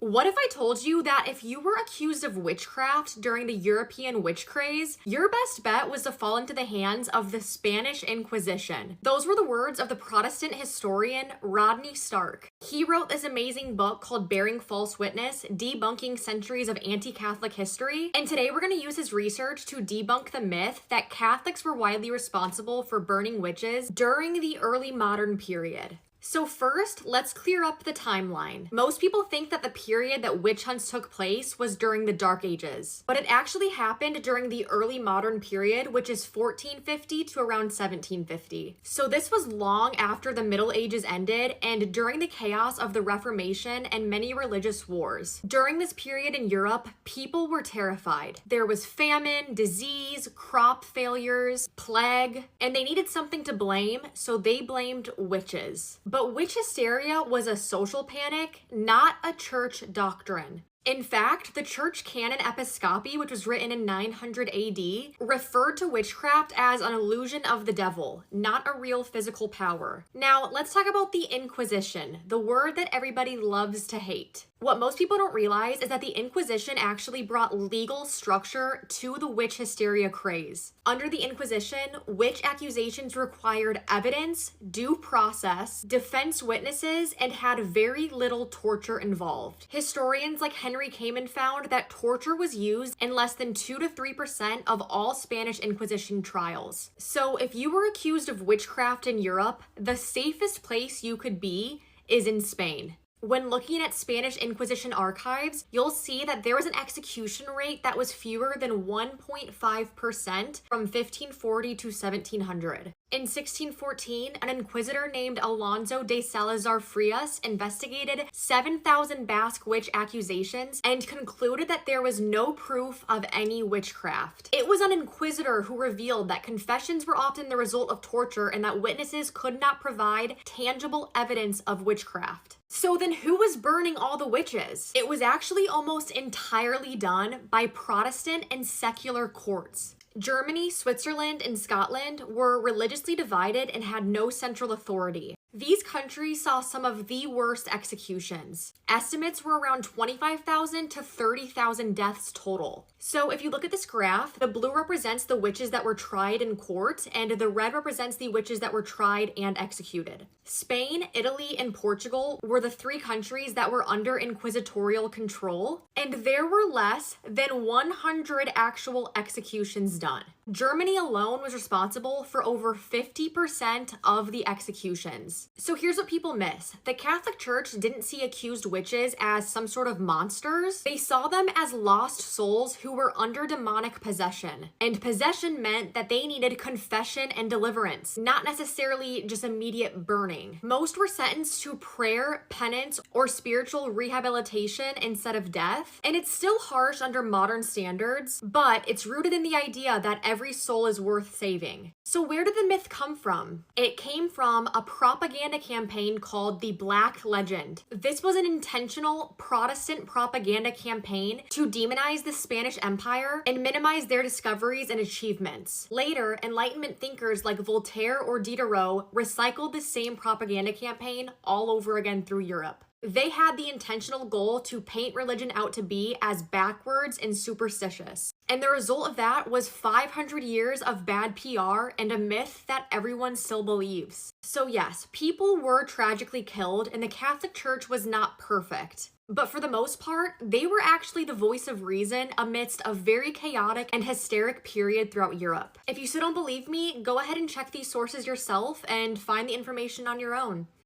What if I told you that if you were accused of witchcraft during the European witch craze, your best bet was to fall into the hands of the Spanish Inquisition? Those were the words of the Protestant historian Rodney Stark. He wrote this amazing book called Bearing False Witness, Debunking Centuries of Anti-Catholic History, and today we're going to use his research to debunk the myth that Catholics were widely responsible for burning witches during the early modern period. So first, let's clear up the timeline. Most people think that the period that witch hunts took place was during the Dark Ages, but it actually happened during the early modern period, which is 1450 to around 1750. So this was long after the Middle Ages ended and during the chaos of the Reformation and many religious wars. During this period in Europe, people were terrified. There was famine, disease, crop failures, plague, and they needed something to blame, so they blamed witches. But witch hysteria was a social panic, not a church doctrine. In fact, the church canon Episcopi, which was written in 900 AD, referred to witchcraft as an illusion of the devil, not a real physical power. Now, let's talk about the Inquisition, the word that everybody loves to hate. What most people don't realize is that the Inquisition actually brought legal structure to the witch hysteria craze. Under the Inquisition, witch accusations required evidence, due process, defense witnesses, and had very little torture involved. Historians like Henry Kamen found that torture was used in less than 2 to 3% of all Spanish Inquisition trials. So if you were accused of witchcraft in Europe, the safest place you could be is in Spain. When looking at Spanish Inquisition archives, you'll see that there was an execution rate that was fewer than 1.5% from 1540 to 1700. In 1614, an inquisitor named Alonso de Salazar Frias investigated 7,000 Basque witch accusations and concluded that there was no proof of any witchcraft. It was an inquisitor who revealed that confessions were often the result of torture and that witnesses could not provide tangible evidence of witchcraft. So then who was burning all the witches? It was actually almost entirely done by Protestant and secular courts. Germany, Switzerland, and Scotland were religiously divided and had no central authority. These countries saw some of the worst executions. Estimates were around 25,000 to 30,000 deaths total. So if you look at this graph, the blue represents the witches that were tried in court, and the red represents the witches that were tried and executed. Spain, Italy, and Portugal were the 3 countries that were under inquisitorial control, and there were less than 100 actual executions done. Germany alone was responsible for over 50% of the executions. So here's what people miss. The Catholic Church didn't see accused witches as some sort of monsters. They saw them as lost souls who were under demonic possession. And possession meant that they needed confession and deliverance, not necessarily just immediate burning. Most were sentenced to prayer, penance, or spiritual rehabilitation instead of death. And it's still harsh under modern standards, but it's rooted in the idea that every soul is worth saving. So where did the myth come from? It came from a propaganda campaign called the Black Legend. This was an intentional Protestant propaganda campaign to demonize the Spanish Empire and minimize their discoveries and achievements. Later, Enlightenment thinkers like Voltaire or Diderot recycled the same propaganda campaign all over again through Europe. They had the intentional goal to paint religion out to be as backwards and superstitious. And the result of that was 500 years of bad PR and a myth that everyone still believes. So yes, people were tragically killed and the Catholic Church was not perfect. But for the most part, they were actually the voice of reason amidst a very chaotic and hysteric period throughout Europe. If you still don't believe me, go ahead and check these sources yourself and find the information on your own.